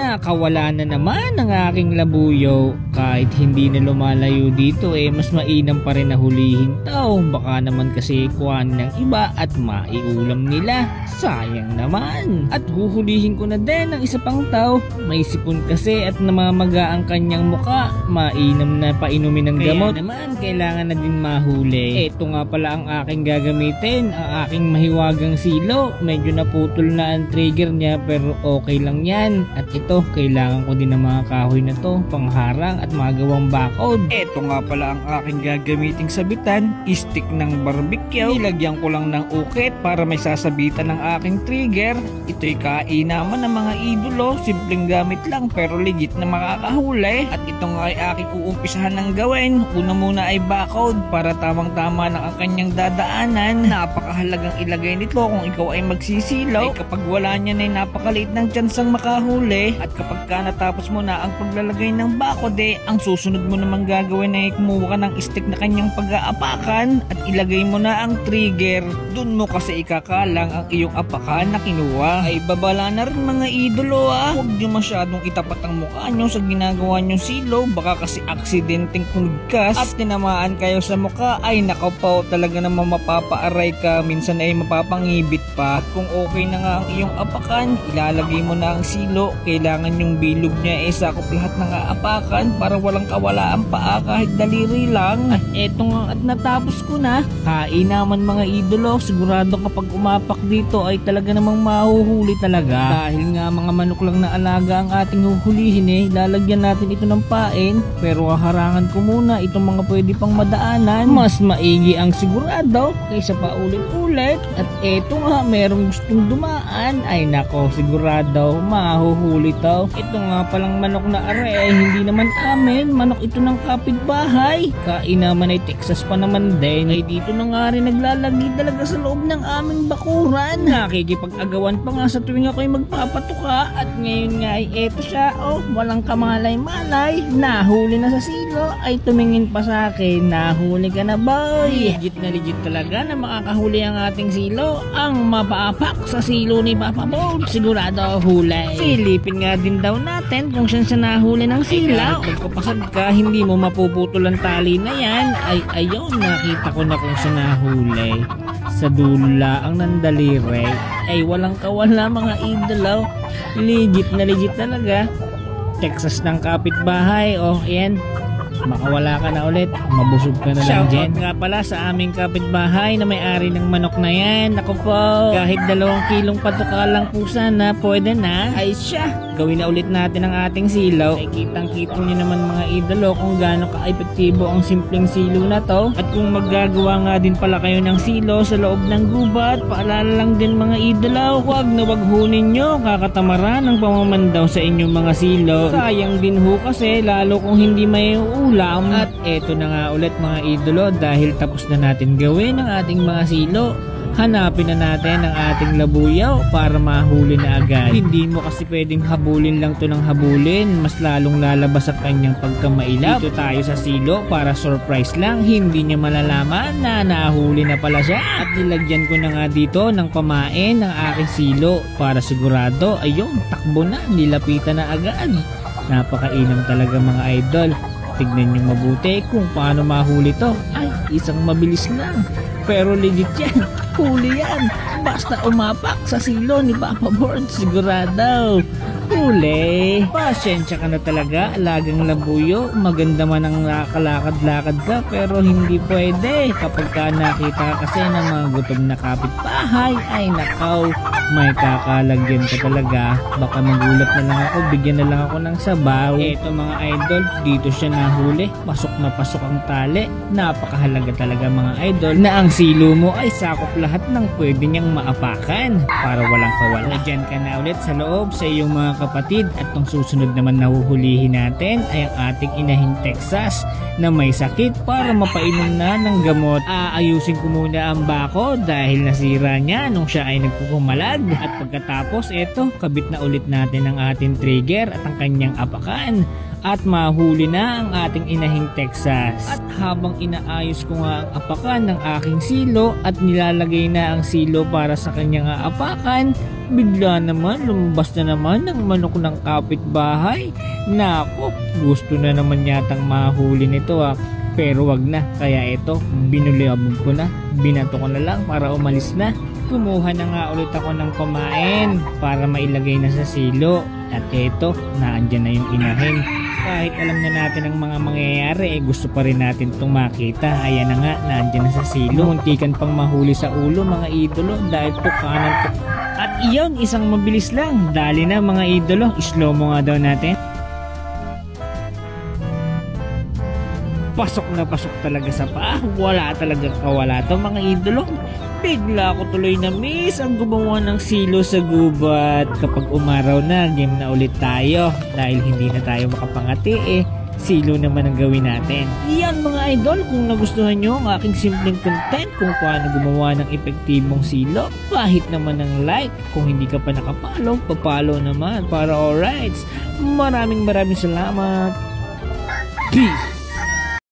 Nakawala na naman ang aking labuyo. Kahit hindi na lumalayo dito mas mainam pa rin na hulihin to. Baka naman kasi kuhaan ng iba at maiulam nila. Sayang naman. At huhulihin ko na din ang isa pang tao. May sipon kasi at namamaga ang kanyang muka. Mainam na painumin ng gamot. Kaya naman kailangan na din mahuli. Ito nga pala ang aking gagamitin. Ang aking mahiwagang silo. Medyo naputol na ang trigger niya pero okay lang yan. At ito kailangan ko din ng mga kahoy na to pangharang at magawang bakod. Ito nga pala ang aking gagamiting sabitan. Stick ng barbecue. Nilagyan ko lang ng ukit para may sasabitan ng aking trigger. Ito'y kainaman ng mga idolo. Simpleng gamit lang pero legit na makakahuli. At ito nga ay aking uumpisahan ng gawin. Una muna ay bakod para tamang-tama ng ang kanyang dadaanan. Napakahalagang ilagay nito kung ikaw ay magsisilaw. Ay kapag wala niyan ay napakaliit ng tsansang makahuli. At kapag ka natapos mo na ang paglalagay ng bakod ang susunod mo namang gagawin ay kumuha ka ng stick na kanyang pag-aapakan at ilagay mo na ang trigger. Dun mo kasi ikakalang ang iyong apakan na kinuha. Ay babala na rin mga idolo Huwag nyo masyadong itapat ang mukha nyo sa ginagawa nyo silo. Baka kasi aksidenteng kumigkas at tinamaan kayo sa mukha. Ay nakaw po talaga naman mapapaaray ka. Minsan ay mapapangibit pa. At kung okay na nga ang iyong apakan, ilalagay mo na ang silo. Kailangan yung bilog niya sakop lahat ng aapakan para walang kawala ang paa kahit daliri lang. At eto nga at natapos ko na. Kain naman mga idolo. Sigurado kapag umapak dito ay talaga namang mahuhuli talaga. Dahil nga mga manok lang na alaga ang ating huhulihin lalagyan natin ito ng pain. Pero harangan ko muna itong mga pwede pang madaanan. Mas maigi ang sigurado kaysa paulit-ulit. At eto nga merong gustong dumaan. Ay nako sigurado mahuhuli to. Ito nga palang manok na are hindi naman amin. Manok ito ng kapitbahay. Kain naman ay Texas pa naman din. Ay dito na nga rin naglalagi talaga sa loob ng aming bakuran. Nakikipag-agawan pa nga sa tuwing ako'y magpapatuka. At ngayon nga ay eto siya. Walang kamalay-malay. Nahuli na sa silo. Ay tumingin pa sa akin. Nahuli ka na boy. Legit talaga na makakahuli ang ating silo. Ang mapaapak sa silo ni Papa Bolt. Sigurado huli. Silipin nga din daw natin kung saan siya nahuli ng sila. Pagpapasad ka, hindi mo mapuputol ang tali na yan. Ay ayun, nakita ko na kung saan nahuli. Sa dula ang nandalire. Ay walang kawala mga idolo. Legit talaga. Texas ng kapitbahay. Ayan. Makawala ka na ulit, mabusog ka na lang dyan. Nga pala sa aming kapitbahay na may-ari ng manok na yan. Ako po, kahit 2 kilong patuka lang po sana, pwede na. Ay siya, gawin na ulit natin ang ating silaw. Ay kitang-kita nyo naman mga idolo kung gaano ka-epektibo ang simpleng silo na to. At kung maggagawa nga din pala kayo ng silo sa loob ng gubat, paalala lang din mga idolo, huwag na wag hunin nyo, kakatamaran ng pamamandaw sa inyong mga silo. Sayang din ho kasi, lalo kung hindi may ulam. At eto na nga ulit mga idolo, dahil tapos na natin gawin ang ating mga silo. Hanapin na natin ang ating labuyaw para mahuli na agad. Hindi mo kasi pwedeng habulin lang to ng habulin, mas lalong lalabas ang kanyang pagkamailap. Dito tayo sa silo para surprise lang, hindi niya malalaman na nahuli na pala siya. At nilagyan ko na nga dito ng pamain ng aking silo para sigurado, ayun, takbo na, nilapitan na agad. Napakainam talaga mga idol. Tignan nyo mabuti kung paano mahuli to. Ay, isang mabilis lang. Pero legit yan. Huli yan. Basta umapak sa silo ni Papa Board, sigurado. Huli. Pasensya ka na talaga, alagang labuyo. Maganda man ang nakakalakad-lakad ka, pero hindi pwede. Kapag ka nakita ka kasi ng mga gutom na kapitbahay, ay nakaw, may kakalagyan ka talaga. Baka magulat na lang ako, bigyan na lang ako ng sabaw. Eto mga idol, dito siya nahuli. Pasok na pasok ang tali. Napakahalaga talaga mga idol na ang silo mo ay sakop lahat ng pwede niyang maapakan para walang kawala. Diyan ka na ulit sa loob sa iyong mga kapatid. At ang susunod naman na huhulihin natin ay ang ating inahing Texas na may sakit para mapainom na ng gamot. Aayusin ko muna ang bako dahil nasira niya nung siya ay nagpupumalag. At pagkatapos eto, kabit na ulit natin ang ating trigger at ang kanyang apakan. at mahuli na ang ating inahing Texas. At habang inaayos ko nga ang apakan ng aking silo at nilalagay na ang silo para sa kanyang apakan, bigla naman lumabas na naman ng manok ng kapitbahay. Nako, gusto na naman yatang mahuli nito pero wag na, kaya ito binulabog ko na, binato ko na lang para umalis na. Kumuha na nga ulit ako ng pamain para mailagay na sa silo. At eto, naandyan na yung inahin. Kahit alam na natin ang mga mangyayari, gusto pa rin natin itong makita. Ayan na nga, naandyan na sa silo. Muntikan pang mahuli sa ulo mga idolo dahil po kanan po. At iyon, isang mabilis lang. Dali na mga idolo, slow mo nga daw natin. Pasok na pasok talaga sa paa. Wala talagang kawala to mga idolo. Bigla ako tuloy na miss ang gumawa ng silo sa gubat. Kapag umaraw na, game na ulit tayo. Dahil hindi na tayo makapangati silo naman ang gawin natin. Iyan mga idol, kung nagustuhan nyo ang aking simpleng content kung paano gumawa ng epektibong silo, kahit naman ng like. Kung hindi ka pa nakapollow, papollow naman para alright. Maraming salamat. Peace!